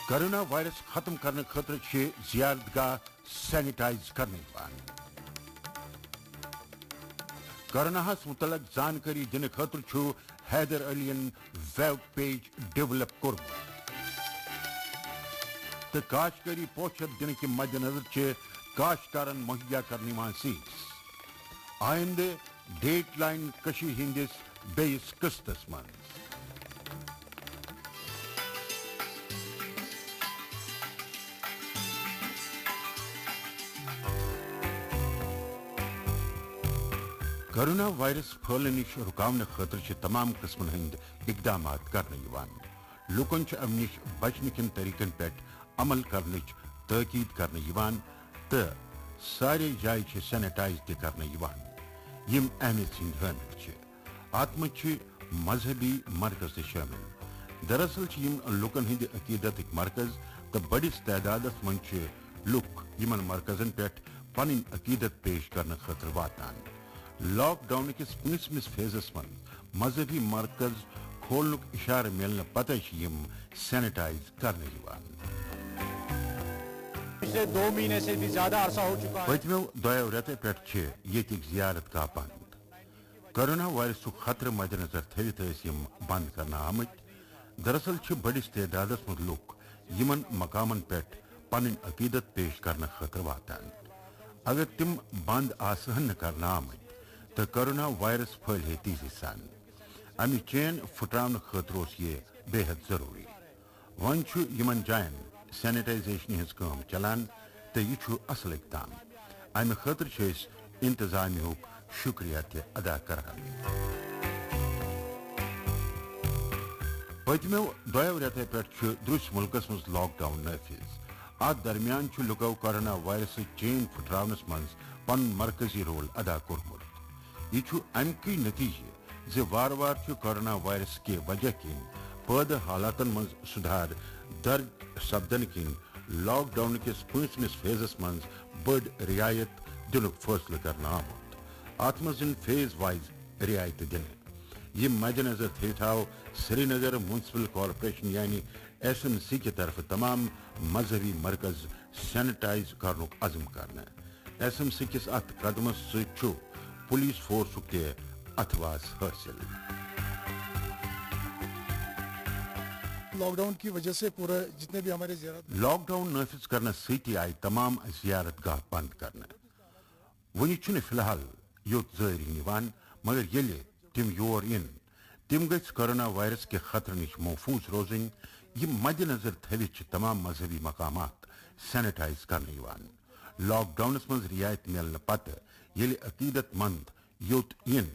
corona virus ختم کرنے خاطر زیارت گاہ سینیٹائز کرنے کورونا متعلق جانکاری دن خاطر حیدر علین ویب پیج ڈیولپ کورمت تو کاشتکاری پوشت دن کے مد نظر کاشتکارن مہیا کرنے سیز آئندہ ڈیٹ لائن ہندس بیس قسطس من کورونا وائرس پھیلنے نش رکاؤن خاطر تمام قسمن ہند اقدامات کرنے لوکن ام نش بچنے کن طریقن پہ عمل کرنچ تاکید کرنے تو سارے جائیں سینیٹائز تہ کرنے یم اہمیت ہند حامل ات من مذہبی مرکز تہ شامل دراصل یم لوکن ہند عقیدت مرکز تو بڑس تعداد من لوک یمن مرکزن پہ پن عقیدت پیش کرنے خاطر واتان لاک ڈاؤن کس 19 فیزس من مذہبی مرکز کھولنک اشارہ ملنے پتہ سینیٹائز کرنے پچھلے 2 مہینے سے بھی زیادہ عرصہ ہو چکا ہے پتمو دو ریتو پہ یہ زیارت گاہ بند کورونا وائرس خطرہ مد نظر تھوت بند کرنا آمت دراصل بڑس تعداد من لوک یمن مقامن پہ پن عقیدت پیش کرنے خاطر واتان اگر تم بند آسہن کرنا آمت تو کورونا وائرس پھیل ہے تیزی سان امی چین پھٹراؤن خاطر یہ بے حد ضروری ون یمن جائن سینیٹائزیشن ہز کام چلان تو یہ اصل اقدام امہ خاطر انتظامیہ شکریہ تہ ادا کران پتمو دو ریتو پہ درس ملکس مز لاک ڈاؤن نافذ ات درمیان لکو کورونا وائرس چین پھٹراونس من پن مرکزی رول ادا کورمت یہ امک نتیجہ وار وار کورونا وائرس کے وجہ کن پید حالات من سدھار درج سپدن کن لاک ڈاؤن کس 5 فیزس من بڑ رعایت دن فیصلہ کرنا آمت ات من فیز وائز رعایت دن یہ مد نظر تھوت آو سری نگر میونسپل کارپوریشن یعنی SMC کی طرف تمام مذہبی مرکز سینیٹائز کرنک عزم کرنا SMC کس ات قدمس ست پولیس فورسک تہ اتواس حاصل لاک ڈاؤن کی وجہ سے پورا جتنے بھی ہمارے زیارت لاک ڈاؤن نافذ کرنا سیتی آئی تمام زیارت گاہ بند کرنا ونی فی الحال یوت زائرین نیوان مگر یلے تم یور ان تم گھ کورونا وائرس کے خطرہ نش محفوظ روزن یہ مد نظر تھوت تمام مذہبی مقامات سینیٹائز کرنے لاک ڈاؤنس من رعایت ملنے پتہ یل عقیدت مند یوت ان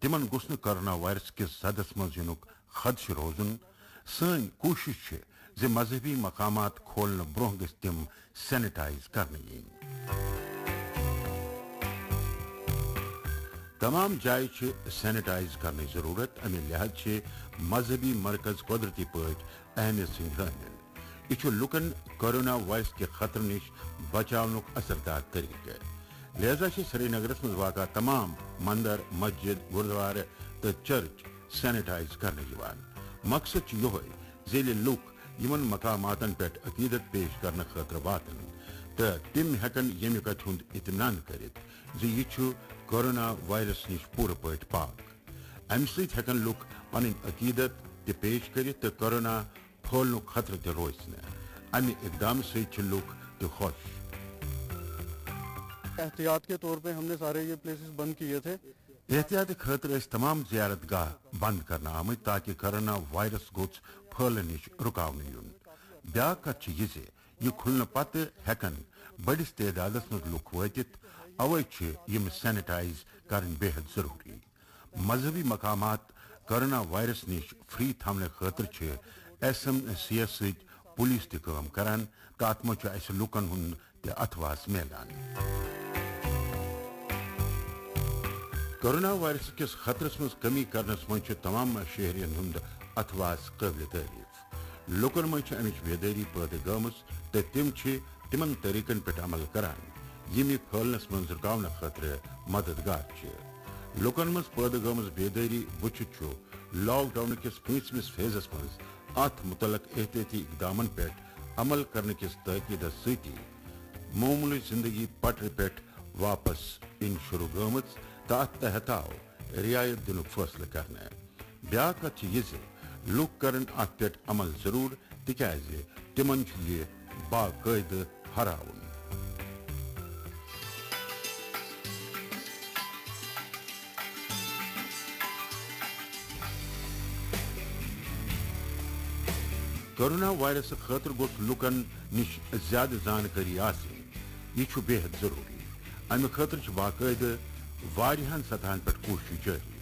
تمن گوس کورونا وائرس کس زدس من ینک خدشہ روزن سن کوشش مذہبی مقامات کھولنے برہ گھ تم سینیٹائز کرنے تمام جائیں سینیٹائز کرنے ضرورت امہ لحاظ مذہبی مرکز قدرتی پاٹ اہمیت سند حامل یہ لکن کورونا وائرس کے خطرہ نش بچاؤنک اثردار طریقہ لہذا سری نگرس من واقع تمام مندر مسجد گردوار تو چرچ سینیٹائز کرنے مقصد یہ لوک یمن مقاماتن پہ عقیدت پیش کرنے خاطر واتن تو تم ہیکن یمہ کتھ ہند اطمینان کرت یہ کورونا وائرس نش پور پاٹ پاک ام ست ہیکن لوک پن عقیدت تہ پیش کرت تو کورونا پھولنک خطرہ تہ روز امہ اقدام ست لوک تہ خوش احتیاط کے طور پہ ہم نے سارے یہ پلیسز بند کیے تھے احتیاط خاطر تمام زیارت گاہ بند کرنا آمت تاکہ کورونا وائرس گوچ پھیلنے نش رکاؤن یون بیا کت یہ کھلنے پتہ ہیکن بڑس تعداد من لوک واتت اوے یم سینیٹائز کرن بے حد ضروری مذہبی مقامات کورونا وائرس نش فری تھونے خاطر SMC ست پولیس تہ کام کران تو ات من اس لوکن ہند تہ اتواس میلان کورونا وائرس کس خطرس من کمی کرنس من تمام شہرین ہند اتواس قابل تعریف لوکن من امچ بیداری پید گمس تو تم طریقن پہ عمل کران یم پھیلنس من رکاؤن خاطر مددگار لوکن من پید گمس بیداری وچت لاک ڈاؤن کس 5 فیزس من ات متعلق احتیاطی اقدامن پہ عمل کرنے کس تحقیق ستی معمولی زندگی پٹر پہ واپس ان شروع گمت تو ات تحت آو رعایت دن فیصلہ کرنے بیا کت یہ لوگ کرن ات پہ عمل ضرور تکیاز تمن یہ باقاعدہ ہراون کورونا وائرس خاطر گوس لکن نش زیادہ زانکاری آسن یہ بے حد ضروری امہ خاطر باقاعدہ واریہن سطحن پہ کوشش جاری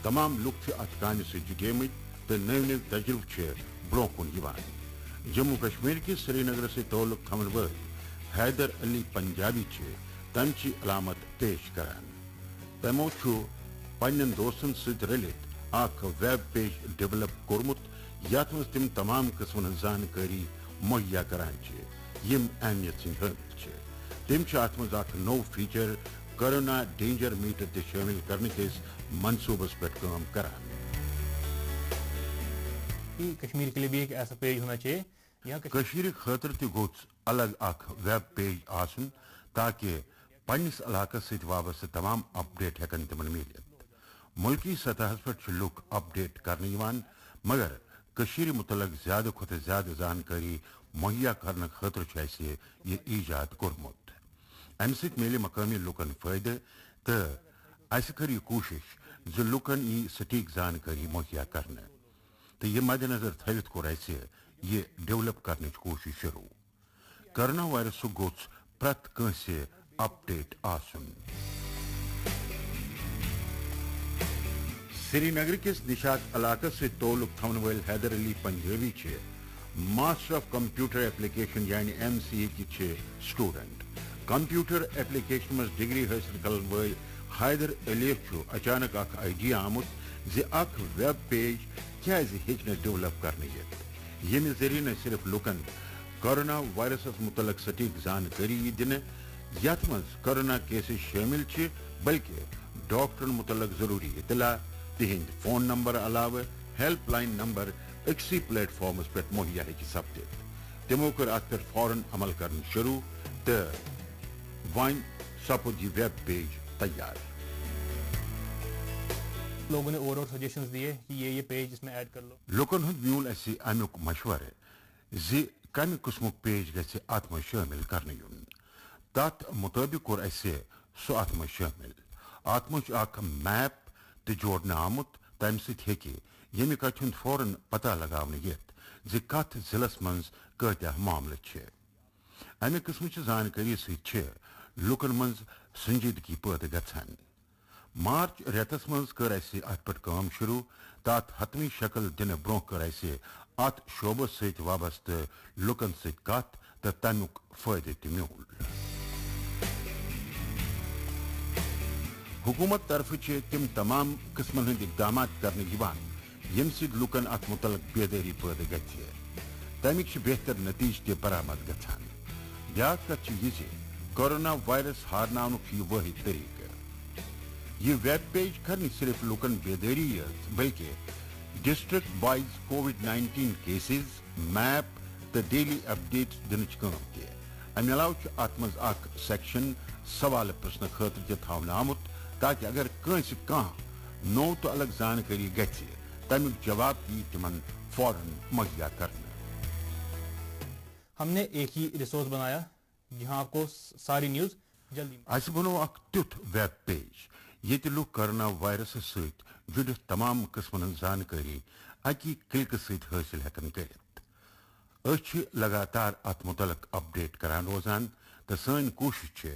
تمام لوگ ات کامہ جٹمت تو نو نو تجربہ برو کن جموں کشمیر کس سری نگر سے تعلق تھون ول حیدر علی پنجابی تمچی علامت پیش کران تمو پنن دوستن ست رلت اخ ویب پیج ڈیولپ کورمت یت مز تم تمام قسمن زانکاری مہیا کران یم اہمیت سن حامل تم ات مز اخ نو فیچر کورونا ڈینجر میٹر تہ شامل کرنے کس منصوبس پہ کام کران کشمیر کے لیے بھی ایک ایسا پیج ہونا چاہیے یہاں کشمیر خاطر تہ گوچ الگ اخ ویب پیج آسن تاکہ پنس علاقہ ست وابستہ تمام اپڈیٹ ہیکن تمن ملت ملکی سطح پہ لوگ اپڈیٹ کرنے مگر کشیر متعلق زیادہ کھت زیادہ زانکاری مہیا کرنے خاطر یہ ایجاد کورمت ام ست ملے مقامی لوکن فائدہ تو اس کر یہ کوشش ز لوکن یہ سٹیک زانکاری مہیا کرنے تو یہ مد نظر تھوت کور یہ ڈیولپ کرنے کوشش شروع کورونا وائرس گوچ پرت کنس اپڈیٹ آسن سری نگر کس نشاط علاقہ سے تعلق تھون ول Haider Ali Punjabi master of computer application یعنی MCA کی سٹوڈنٹ کمپیوٹر ایپلیکیشن مز ڈگری حاصل کرن ول حیدر علی اچانک اخ آئیڈیا آمت زِ اخ ویب پیج کیازِ ہیچ ڈیولپ کرنے یمہ ذریعہ نہ صرف لوکن کورونا وائرسس متعلق سٹیک زانکاری دن یت مز کورونا کیسز شامل بلکہ ڈاکٹرن متعلق ضروری اطلاع تہند فون نمبر علاوہ help line number اکسی plate forms پہ مہیا سپدت تمو کر ات پہ فوراً عمل کرن شروع تو ون سپد یہ ویب پیج تیار لوگوں نے اور سجیشنز دیے کہ یہ پیج اس میں ایڈ کر لو لوکن ہند میول اسی امیک مشورہ زی کم قسمک پیج گژھِ ات مز شامل کرنے یون تات مطابق کور اسہ سو ات مز شامل ات مز اخ میپ تہ جوڑنے آمت تمہ سۭتۍ ہیکہِ ییٚمہِ کتھِ ہُنٛد فوراً پتہ لگاونہٕ یِتھ زِ کتھ ضلعس منٛز کۭتیاہ معاملہٕ چھِ امہِ قٕسمٕچہِ زانکٲری سۭتۍ چھِ لُکن منٛز سنجیدگی پٲدٕ گژھان مارچ رٮ۪تس منٛز کٔر اسہِ اتھ پٮ۪ٹھ کٲم شروع تہٕ اتھ حتمی شکل دِنہٕ برونٛہہ کٔر اسہِ اتھ شعبس سۭتۍ وابستہٕ لُکن سۭتۍ کتھ تہٕ تمیُک فٲیدٕ تہِ میوٗل حکومت طرف تم تمام قسمن ہند اقدامات کرنے یم سید لوکن ات متعلق بیداری پید گھ تمیک بہتر نتیجہ تہ برآمد گھان بیاکھ کت یہ کورونا وائرس ہارناؤنک یہ واحد طریقہ یہ ویب پیج کر صرف لوکن بیداری یت بلکہ district wise COVID-19 cases map تو ڈیلی اپڈیٹس دنچ کام تہ امہ علاوہ ات مز اخ سیکشن سوال پرسن خاطر تہ تھاونہ آمت تاکہ اگر کنس کان نو تو الگ زانکاری گھِ تمیک جواب دی تمن فوراً مہیا کرنا ہم نے ایک ہی ریسورس بنایا جہاں آپ کو ساری نیوز جلدی اس بنو اخ تیتھ ویب پیج یہ لوگ کورونا وائرس ست جڑت تمام قسمن زانکاری اکی کلک ست حاصل ہیکن کرت اس لگاتار ات متعلق اپڈیٹ کران روزان تو سن کوشش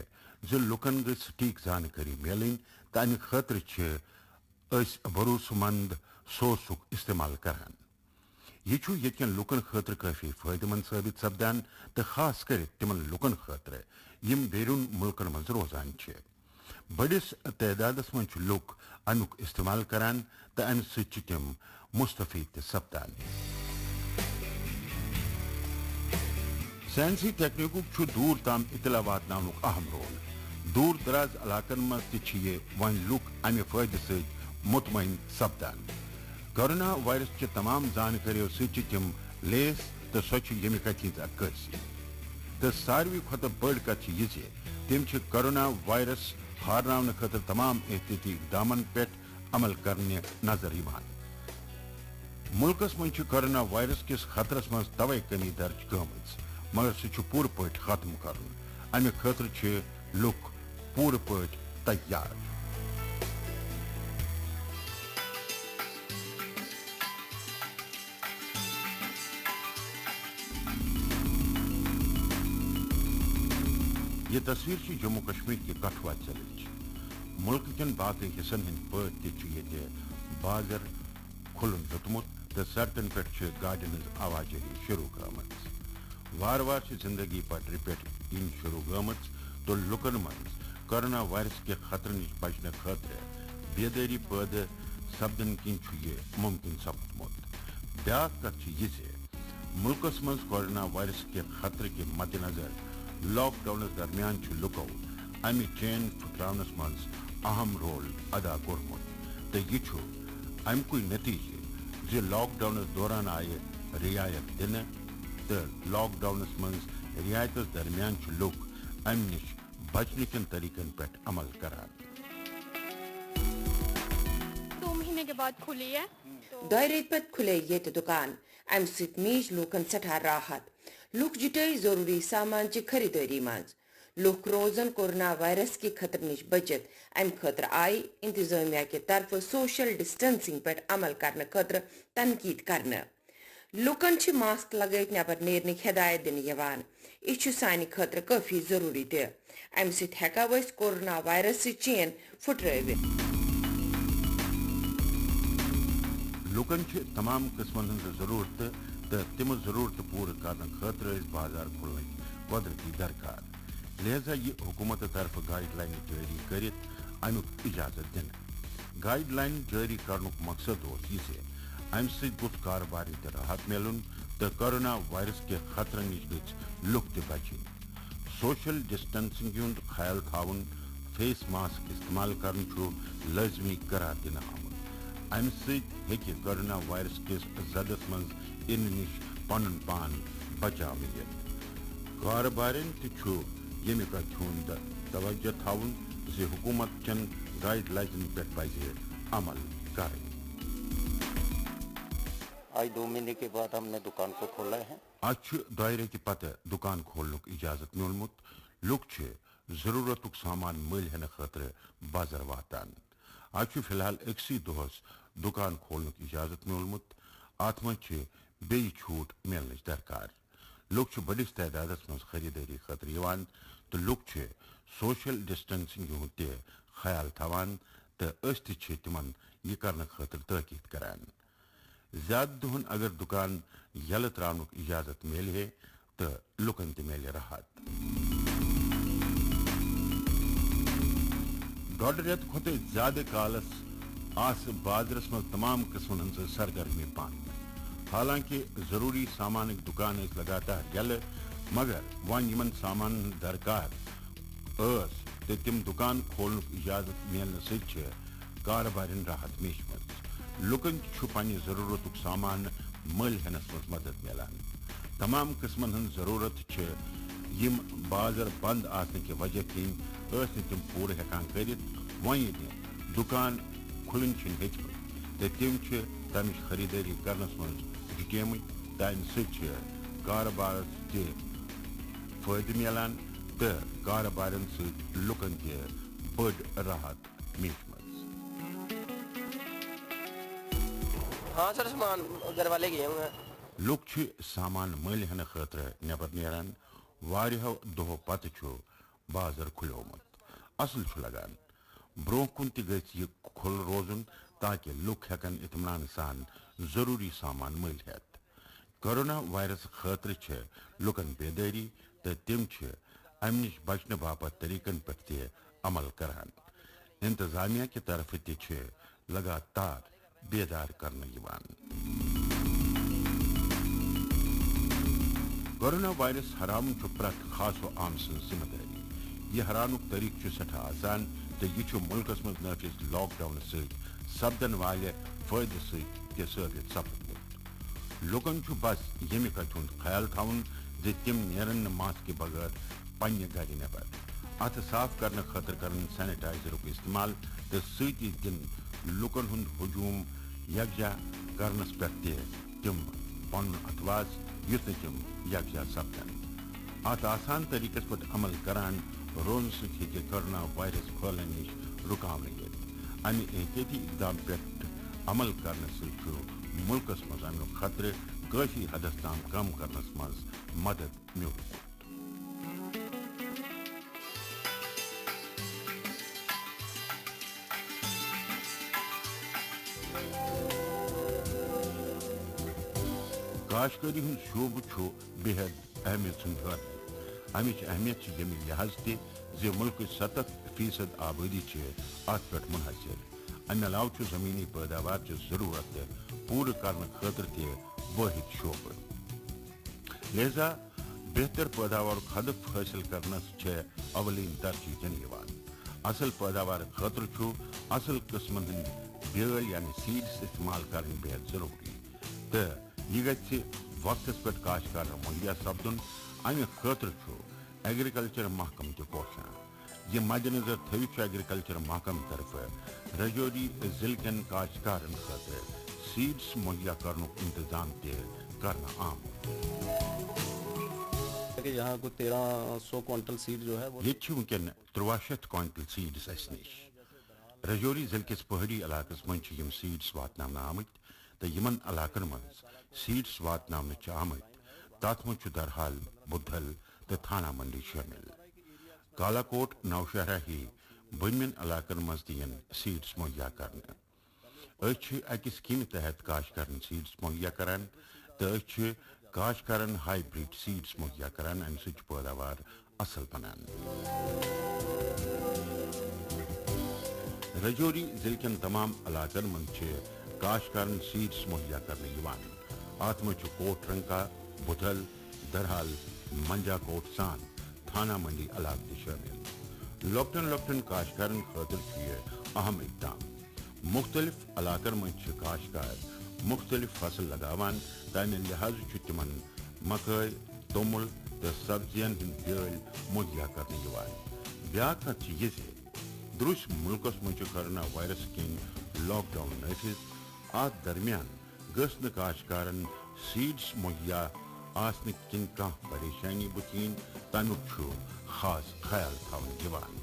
ز لوکن گھ سٹیک زانکاری ملن تو امہ خاطر بھروسہ مند سورسک استعمال کران یہ یتکن لوکن خاطر کافی فائدہ مند ثابت سپدان تو خاص کر تمن لوکن خاطر یم بیرون ملکن مز روزان بڑس تعدادس من لوگ امیک استعمال کران تو امہ سۭتۍ چھِ تم مستفید سپدان سائنسی ٹیکنیکک دور تام اطلاع واتناونک اہم رول دور دراز علاقن مز تہ ون لوک امہ فائدہ ست مطمئن سپدان کورونا وائرس چہ تمام زانکاریوں ست تم لیس تو سو یمہ کتھ ہز عکاسی تو ساروی کھت بڑ کت یہ تم کرونا وائرس ہارن خاطر تمام احتیاطی اقدامن پہ عمل کرنے نظر یوان ملکس من کرونا وائرس کس خطرس من توے کمی درج گمت مگر سہ پور پٹ ختم کرن امہ خاطر لوک پور پٹ تیار یہ تصویر جموں کشمیر کی کٹھوا ضلع ملک کن باقی حصن ہند پہ بازر کھلن ہیوتمت تو سڑکن پہ گاڑین ہز آواجہی شروع گمت وار وار زندگی پٹری پہ ان شروع گمت تو لکن من کرونا وائرس کے خطرہ نش بچنے خاطر بیداری پید سپدن کن یہ ممکن سپدمت بیا کت یہ ملکس من کرونا وائرس کے خطرے کے مد نظر لاک ڈاؤن درمیان لکو امہ چین پھٹرانس من اہم رول ادا کورمت تو یہ امک نتیجہ لاک ڈاؤن دوران آئے رعایت دن تو لاک ڈاؤنس من رعایت درمیان لوگ ام نش بچنے کن طریقن پہ عمل کران 2 مہینے کے بعد کھلی ہے دہ ریت پت کھلے یہ دکان ام ست میج لوکن سٹھا راحت لوک جٹائی ضروری سامان چہ خریداری مز لوک روزن کورونا وائرس کی خطر نش بچت ام خاطر آئی انتظامیہ کے طرف سوشل ڈسٹنسنگ پہ عمل کرنے خاطر تنقید کرنے لوکن چھ ماسک لگائت نبر نیرنک ہدایت دن یوان یہ سانہ خاطر کافی ضروری تہ ام ست ہیکو اس کورونا وائرس چین پھٹرٲوِتھ لوکن تمام قسمن ہز ضرورت تو تم ضرورت پور کرنے خاطر بازار کھلن قدرتی درکار لہذا یہ حکومت طرف گائیڈ لائن جاری کرت امیک اجازت دن گائیڈ لائن جاری کرنک مقصد یہ ام ست کاروبار راحت ملن تو کرونا وائرس کے خطرہ نش گھ لوک تہ بچن سوشل ڈسٹنسنگ ہند خیال تھاون فیس ماسک استعمال کرنا لازمی قرار دن آمت ام ست کرونا وائرس کس زدس من ان نش پن پان بچا کاروبارن تمہ کتھ ہند توجہ تھاون حکومت چن گائیڈ لائن پہ پز عمل کریں آج 2 مہینے کے بعد ہم نے دکان کو کھولا ہے آج دائرے کی پتہ دکان کھولنک اجازت میولمت لوگ ضرورت سامان مل ہینہ خاطر بازر واتان آج فی الحال اکسی دہس دکان کھولنک اجازت میولمت ات من بی چھوٹ ملن درکار لوگ بڑس تعداد من خریداری خاطر یوان تو لوگ سوشل ڈسٹنسنگ ہند تہ خیال تھوان تو اس تمن یہ کرنے خاطر تاکید کران زیادہ دہن اگر دکان یل ترانک اجازت مل ہے تو لکن تہ مل راحت ڈوڈ ریت کھت زیادہ کالس آس بازرس من تمام قسمن ہز سرگرمی پان حالانکہ ضروری سامان دکان لگاتار یل مگر ون یمن سامان درکار تو تم دکان کھولنک اجازت ملنے ست کاروبارن راحت میچمت لکن پنہ ضرورت سامان مل ہینس مز مدد ملان تمام قسمن ہند ضرورت یم بازر بند آسنے کی وجہ کن تم پور ہیکان کرت ون دکان کھلن ہیچمت تو تم تمچ خریداری کرنس مز جٹیمت تمہ ست کاروبار تہ فائدہ ملان تو کاروبارن ست لکن تہ بڑ راحت میچمت ہاں سر سامان گھر والے گئے ہوئے ہیں لوگ سامان مل ہینہ خاطر نبر نیران واریہو دہو پتہ بازر کھلیومت اصل لگان برو کن تہ گژھِ یہ کھل روزن تاکہ لوگ ہیکن اطمینان سان ضروری سامان مل ہیت کرونا وائرس خاطر لکن بیداری تو تم ام نش بچنے باپت طریقن پہ تہ عمل کران انتظامیہ کی طرف تہ لگاتار بیدار کرنے یوان کورونا وائرس حرام پرت خاص و عام سن ذمہ داری یہ حرانک طریق سٹھا آسان تو یہ ملکس مز نافذ لاک ڈاؤن ست سپدن والے فائدہ ثابت سپدمت لوکن چھُ بس ییٚمہِ کتھِ ہُنٛد خیال تھاوُن زِ تِم نیرن نہٕ ماسکہِ بغٲر پننہِ گرِ نٮ۪بر اتھٕ صاف کرنہٕ خٲطرٕ کرن سینیٹائزرُک استعمال تہٕ سۭتی دِن لُکن ہُنٛد ہجوٗم یکجا کرنس پٮ۪ٹھ تہِ تِم پنُن اتھواس یُتھ نہٕ تِم یکجا سپدن اتھ آسان طریقس پٮ۪ٹھ عمل کران روزنہٕ سۭتۍ ہیٚکہِ کورونا وائرس پھٔہلنہٕ نِش رُکاونہٕ یِتھ امہِ احتیاطی اقدام پٮ۪ٹھ عمل کرنہٕ سۭتۍ چھُ مُلکس منٛز امیُک خطرٕ کٲفی حدس تام کم کرنس منٛز مدد میوٗلمُت کاشتکٲری ہُنٛد شعبہٕ چھُ بے حد اہمیت سُنٛد حٲصِل امِچ اہمیت چھِ ییٚمہِ لحاظ تہِ زِ مُلکٕچ 70% آبٲدی چھِ اتھ پٮ۪ٹھ منحصر امہِ علاوٕ چھُ زٔمیٖنی پٲداوار چہِ ضروٗرت پوٗرٕ کرنہٕ خٲطرٕ تہِ وٲحد شعبہٕ لہذا بہتر پٲداوارُک ہدف حٲصِل کرنس چھےٚ اولین ترجیح دِنہٕ یِوان اصل پٲداوار خٲطرٕ چھُ اصل قٕسمن ہٕنٛدۍ بیٲلۍ یعنی سیڈس استعمال کرٕنۍ بے حد ضروٗری تہٕ یہِ گژھِ وقتس پٮ۪ٹھ کاشتکارن مہیا سپدُن امہِ خٲطرٕ چھُ ایگریکلچر محکمہٕ تہِ کوشان یہِ مدِ نظر تھٲوِتھ چھُ ایگریکلچر محکمہٕ طرفہٕ رجوری ضلعہٕ کٮ۪ن کاشتکارن خٲطرٕ سیڈس مہیا کرنُک انتظام تہِ کرنہٕ آمُت یہاں کو 1300 کوئنٹل سیڈ جو ہے ییٚتہِ چھِ وٕنکٮ۪ن 1300 کوئنٹل سیڈس اسہِ نِش رجوری ضلعہٕ کِس پہٲڑی علاقس منٛز چھِ یِم سیڈس واتناونہٕ آمٕتۍ تہٕ یِمن علاقن منٛز سیڈس واتناونہٕ چھِ آمٕتۍ تتھ منٛز چھُ درحال بدھل تہٕ تھانہ منڈی شٲمِل کالا کوٹ نوشہرہ ہی بٔنمٮ۪ن علاقن منٛز تہِ یِن سیڈس مہیا کرنہٕ أسۍ چھِ اکہِ سکیٖمہِ تحت کاشتکارن سیڈس مہیا کران تہٕ أسۍ چھِ کاشتکارن ہائی بریڈ سیڈس مہیا کران امہِ سۭتۍ چھُ پٲداوار اصل بنان رجوری ضلعہٕ کٮ۪ن تمام علاقن منٛز چھِ کاشتکارن سیڈس مہیا کرنہٕ یِوان اتھ منٛز چھُ کوٹ رنکا بدھل درحال منجا کوٹ سان تھانہ منڈی علاقہٕ تہِ شٲمِل لۄکٹٮ۪ن کاشتکارن خٲطرٕ چھُ یہِ اہم اقدام مختلف علاقن منٛز چھِ کاشتکار مختلف فصل لگاوان تہٕ امہِ لحاظہٕ چھُ تِمن مکٲے توٚمُل تہٕ سبزین ہٕنٛدۍ بیٲلۍ مہیا کرنہٕ یِوان بیاکھ کتھ چھِ یہِ زِ درٛوٚسۍ مُلکس منٛز چھُ کورونا وائرس کِنۍ لاک ڈاوُن نٲفِظ اتھ درمیان گٔژھ نہٕ کاشتکارن سیڈس مہیا آسنہٕ کِنۍ کانٛہہ پریشٲنی بُتھِ یِنۍ تمیُک چھُ خاص خیال تھاونہٕ یِوان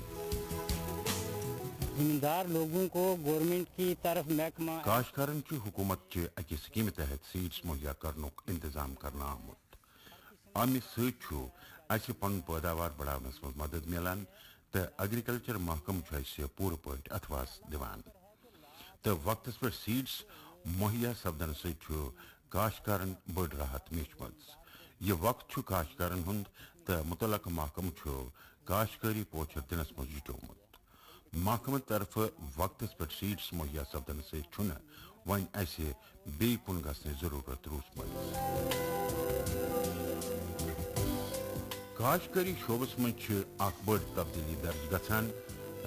زمیندار لوگوں کو گورنمنٹ کی طرف محکمہ کاشتکارن چھُ حکوٗمت چہِ اکہِ سکیٖمہِ تحت سیڈس مہیا کرنُک انتظام کرنہٕ آمُت امہِ سۭتۍ چھُ اسہِ پنُن پٲداوار بڑاونس منٛز مدد میلان تہٕ ایگریکلچر محکمہٕ چھُ اسہِ پوٗرٕ پٲٹھۍ اتھواس دِوان تہٕ وقتس پٮ۪ٹھ سیڈس مہیا سپدنہٕ سۭتۍ چھُ کاشتکارن بٔڑ راحت میٖجمٕژ یہِ وقت چھُ کاشتکارن ہُنٛد تہٕ مُتعلقہٕ محکمہٕ چھُ کاشتکٲری پوچھر دِنس منٛز جُٹیومُت محکمہٕ طرفہٕ وقتس پٮ۪ٹھ سیڈس مہیا سپدنہٕ سۭتۍ چھُنہٕ وۄنۍ اسہِ بیٚیہِ کُن گژھنٕچ ضروٗرت روٗزمٕژ کاشتکٲری شعبس منٛز چھِ اکھ بٔڑ تبدیٖلی درج گژھان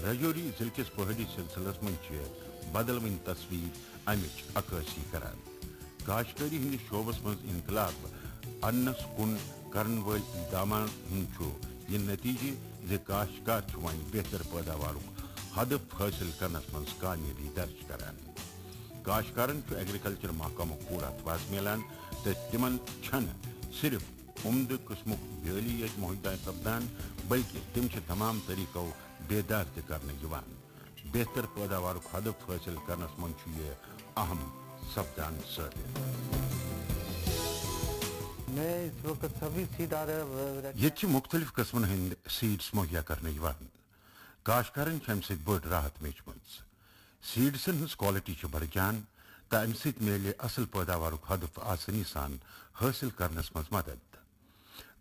رجوری ضلعہٕ کِس پہٲڑی سلسلس منٛز چھِ بدلوٕنۍ تصویٖر امِچ عکٲسی کران کاشتکٲری ہٕنٛدِس شعبس منٛز انقلاب اننس کُن کرن وٲلۍ اقداماتن ہُنٛد چھُ یہِ نتیٖجہٕ زِ کاشتکار چھُ وۄنۍ بہتر پٲداوارُک ہدف حٲصِل کرنس منٛز کامیٲبی درج کران کاشتکارن چھُ ایگریکلچر محکمُک پوٗرٕ اتھواس میلان تہٕ تِمن چھنہٕ صرف عمدٕ قٕسمُک بیٲلی یٲتۍ مہیا سپدان بلکہِ تِم چھِ تمام طریٖقو بیدار تہِ کرنہٕ یِوان بہتر پٲداوارُک ہدف حٲصِل کرنس منٛز چھُ یہِ اہم سپدان ثٲبت ییٚتہِ چھِ مختلف قٕسمن ہٕنٛدۍ سیڈس مہیا کرنہٕ یِوان کاشتکارن چھِ امہِ سۭتۍ بٔڑ راحت میٖجمٕژ سیڈسن ہٕنٛز کالٹی چھِ بڑجان تہٕ امہِ سۭتۍ میلہِ اصل پٲداوارُک ہدف آسٲنی سان حٲصِل کرنس منٛز مدد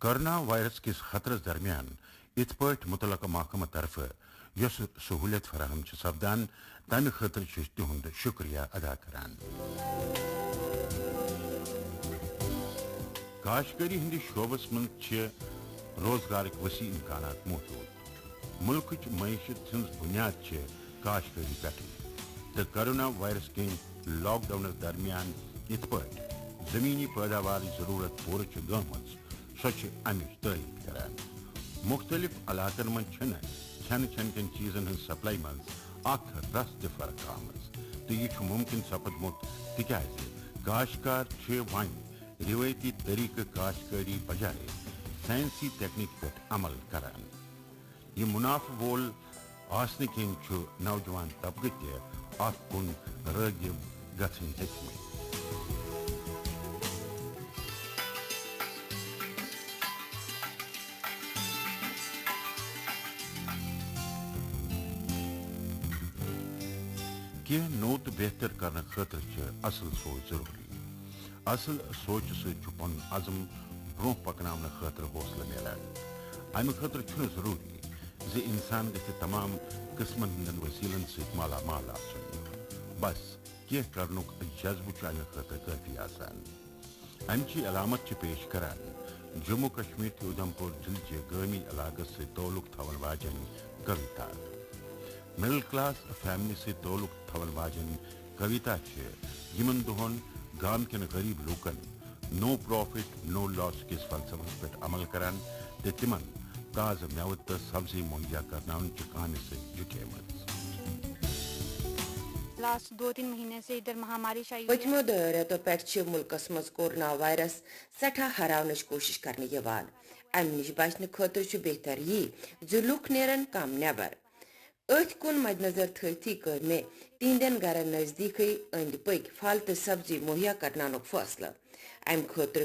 کورونا وائرس کِس خطرس درمیان یِتھ پٲٹھۍ مُتعلقہٕ محکمہٕ طرفہٕ یۄسہٕ سہوٗلیت فراہم چھِ سپدان تمہِ خٲطرٕ چھِ أسۍ تِہُنٛد شُکریہ ادا کران کاشتکٲری ہٕنٛدِس شعبس منٛز چھِ روزگارٕکۍ وسیع امکانات موٗجوٗد مُلکٕچ معیشت ہٕنٛز بُنیاد چھِ کاشتکٲری پٮ۪ٹھٕے تہٕ کورونا وائرس کِنۍ لاک ڈاونس درمیان یِتھ پٲٹھۍ زمینی پیداوار ضرورت پور گمز سو امچ تعریف کران مختلف علاقن من کھین کن چیزن ہن سپلائی من رس تہ فرق آمز تو یہ ممکن سپدمت تکیاز کاشتکار ون روایتی طریقہ کاشتکاری بجائے سائنسی تکنیک پہ عمل کران یہ منافع وول آسن کن نوجوان طبقہ تہ ات کن راغب گھن ہیکمت کی نو تو بہتر کرنے خاطر اصل سوچ ضروری اصل سوچ پن عزم برو پکنانے خاطر حوصلہ ملان امہ خاطر ضروری زِ انسان گژھِ تمام قسمن ہندن وسیلن سۭتۍ مالا مال آسُن بس کینٛہہ کرنُک جذبہٕ چھُ امہِ خٲطرٕ کٲفی آسان امچی علامت چھِ پیش کران جموں کشمیر تہٕ اُدھمپور ضلعچہِ گٲمی علاقس سۭتۍ تعلق تھاون واجٮ۪ن کویتا مڈل کلاس فیملی سۭتۍ تعلق تھاون واجٮ۪ن کویتا چھِ یمن دۄہن گام کٮ۪ن غریب لوٗکن نو پروفٹ نو لاس کِس فلسفس پٮ۪ٹھ عمل کران تہٕ تِمن تازٕ میوٕ تہٕ سبزی مہیا کرناونچہِ کامہِ سۭتۍ جُٹیمٕژ لاسٹ 2-3 مہینے سے ادھر مہاماری شاہی پتمو ریتو پہ ملکس مز کورونا وائرس سٹھا ہراونچ کوشش کرنے یوان ام نش بچنے خاطر بہتر یہ زِ لوک نیرن کم نیبر اتھ کن مد نظر تھتی کر میں تہندین گرن نزدیکی اند پک پھل تو سبزی مہیا کرنانک فیصلہ ام خاطر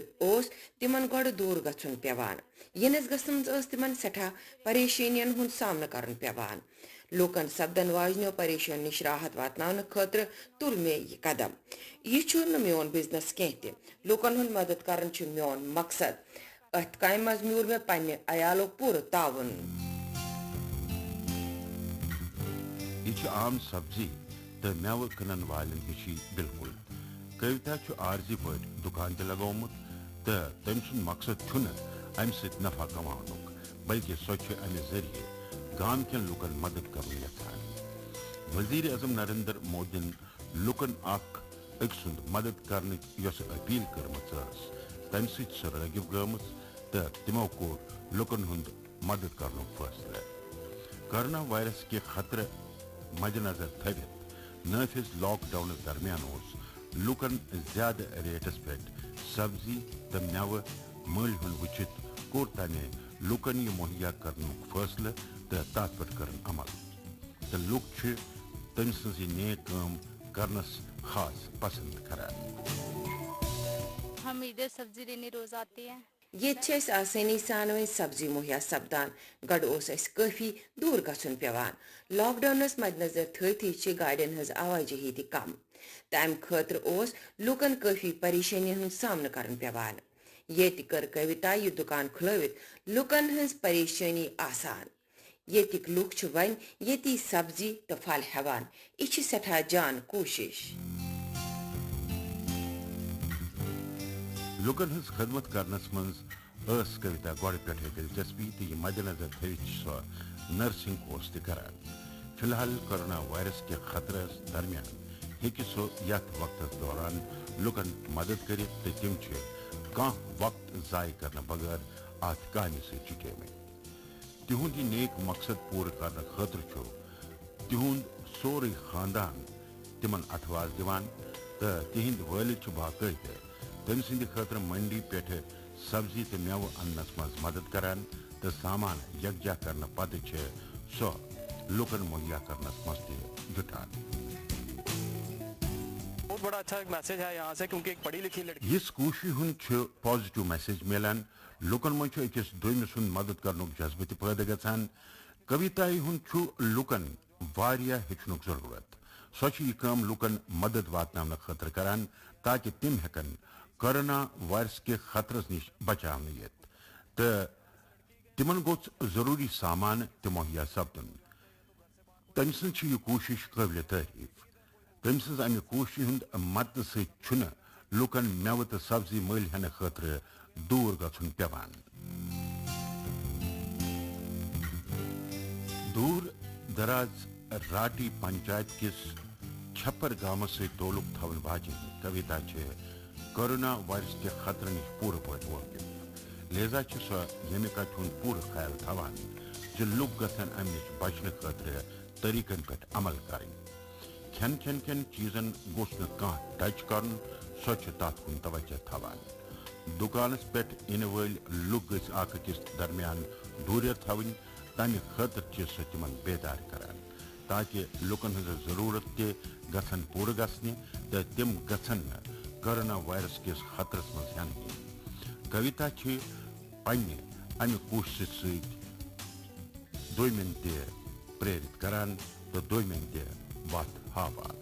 تمن گۄڈٕ دوٗر گژھُن پیوان ینس گژھنس تمن سٹھا پریشانین ہند سامنہٕ کرُن پیوان لوکن سپدن واجنیو پریشان نش راحت واتناونہٕ خاطرٕ تُل مےٚ یہِ قدم یہِ چھُنہٕ میون بزنس کینٛہہ تہِ لوکن ہُنٛد مدد کرُن چھُ میون مقصد اتھ کامہِ منٛز میوٗل مےٚ پننہِ عیالُک پوٗرٕ تعاوُن یہ عام سبزی تو میوٕ کٕنن والٮ۪ن ہشی بالکل کویتا عارضی پٲٹھۍ دُکان تہِ لگومُت تہٕ تٔمۍ سُنٛد مقصد چھُنہٕ امہِ سۭتۍ نفع کماونُک بلکہ سۄ چھِ امہِ ذٔریعہِ گام کٮ۪ن لُکن مدد کرُن یژھان وزیر اعظم نریندر مودین لُکن اکھ أکۍ سُنٛد مدد کرنٕچ یۄس اپیل کٔرمٕژ ٲس تمہِ سۭتۍ سۄ رٲغب گٔمٕژ تہٕ تِمو کوٚر لُکن ہُنٛد مدد کرنُک فٲصلہٕ کورونا وائرس کہِ خطرٕ مد نظر تھوِتھ نافذ لاک ڈاؤنس درمیان لوکن زیادہ ریٹس پہ سبزی تو میوٕ مٔلۍ ہُنٛد وٕچھِتھ کوٚر تمہِ لوکن یہ مہیا کرنُک فٲصلہٕ تہٕ تتھ پٮ۪ٹھ کٔرٕن عمل تہٕ لُکھ چھِ تٔمۍ سٕنٛز یہِ نیک کٲم کرنس خاص پسند کران ہم ادھر سبزی لینے روز آتے ہیں یہ آسانی سان وی سبزی مہیا سپدان گۄڈٕ اوس اَسہِ کٲفی دوٗر گژھُن پیوان لاک ڈاونس مد نظر تھٲتی گاڑین ہٕنٛز آوازٲہی تہِ کم تہٕ امہِ خٲطرٕ اوس لوٗکن کٲفی پریشٲنین ہُنٛد سامنہٕ کرُن پیوان ییٚتہِ کٔر کویتا یہِ دُکان کھُلٲوِتھ لوٗکن ہٕنٛز پریشٲنی آسان ییٚتِکۍ لُکھ چھِ وۄنۍ ییٚتی سبزی تہٕ پھل ہٮ۪وان یہِ چھِ سٮ۪ٹھاہ جان کوٗشش لوکن ہز خدمت کرنس منٛز ٲس کویتا گۄڈٕ پٮ۪ٹھے دلچسپی تہٕ یہِ مد نظر تھٲوِتھ چھِ سۄ نرسنگ کورس تہِ کران فی الحال کورونا وائرس کہِ خطرس درمیان ہیٚکہِ سۄ یتھ وقتس دوران لُکن مدد کٔرِتھ تہٕ تِم چھِ کانٛہہ وقت ضایع کرنہٕ بغٲر اتھ کامہِ سۭتۍ جُٹیمٕتۍ تِہُنٛد یہِ نیک مقصد پوٗرٕ کرنہٕ خٲطرٕ چھُ تِہُنٛد سورُے خاندان تِمن اٹھواس دِوان تہٕ تِہنٛدۍ وٲلد چھِ باقٲعدٕ تٔمۍ سٕنٛدِ خٲطرٕ منڈی پٮ۪ٹھٕ سبزی تہٕ میوٕ اننس منٛز مدد کران تہٕ سامان یکجا کرنہٕ پتہٕ چھِ سۄ لُکن مہیا کرنس منٛز تہِ جُٹان بہت بڑا اچھا ایک میسج ہے یہاں سے کیونکہ ایک پڑھی لکھی لڑکی یس کوشش ہُنٛد چھُ پازِٹیو میسیج ملان لُکن منٛز چھُ أکِس دوٚیمہِ سُنٛد مدد کرنُک جذبہٕ تہِ پٲدٕ گژھان کویتایہِ ہُنٛد چھُ لُکن واریاہ ہیٚچھنُک ضروٗرت سۄ چھِ یہِ کٲم لُکن مدد واتناونہٕ خٲطرٕ کران تاکہِ تِم ہٮ۪کن کورونا وائرس کہِ خطرس نِش بچاونہٕ یِتھ تہٕ تِمن گوٚژھ ضروٗری سامان تہِ مہیا سپدُن تٔمۍ سٕنٛز چھِ یہِ کوٗشش قٲبلِ تعریٖف تٔمۍ سٕنٛز امہِ کوٗششہِ ہُنٛد مدتہٕ سۭتۍ چھُنہٕ لُکن میوٕ تہٕ سبزی مٔلۍ ہٮ۪نہٕ خٲطرٕ دوٗر گژھُن پیوان دوٗر دراز راٹی پنچایت کِس چھپر گامس سۭتۍ تعلق تھاون واجٮ۪ن کویتا چھِ کورونا وائرس کے خطرے نش پورٕ پٲٹھۍ وٲقف لہذا چھِ سۄ ییٚمہِ کتھِ ہُنٛد پوٗرٕ خیال تھاوان زِ لُکھ گژھن امہِ نش بچنہٕ خٲطرٕ طریٖقن پٮ۪ٹھ عمل کرٕنۍ کھٮ۪ن چٮ۪ن کٮ۪ن چیٖزن گوٚژھ نہٕ کانٛہہ ٹچ کرُن سۄ چھِ تتھ کُن توجہ تھاوان دُکانس پٮ۪ٹھ یِنہٕ وٲلۍ لُکھ گٔژھۍ اکھ أکِس درمیان دوٗریت تھاوٕنۍ تمہِ خٲطرٕ چھِ سۄ تِمن بیدار کران تاکہ لُکن ہٕنٛزٕ ضروٗرت تہِ گژھن پوٗرٕ گژھنہِ تہٕ تِم گژھن نہٕ کورونا وائرس کِس خطرس منٛز ہٮ۪نہٕ یِنۍ کویتا چھِ پننہِ امہِ کوٗششہِ سۭتۍ دویمٮ۪ن تہِ پرٛیرِت کران تہٕ دویمٮ۪ن تہِ وتھ ہاوان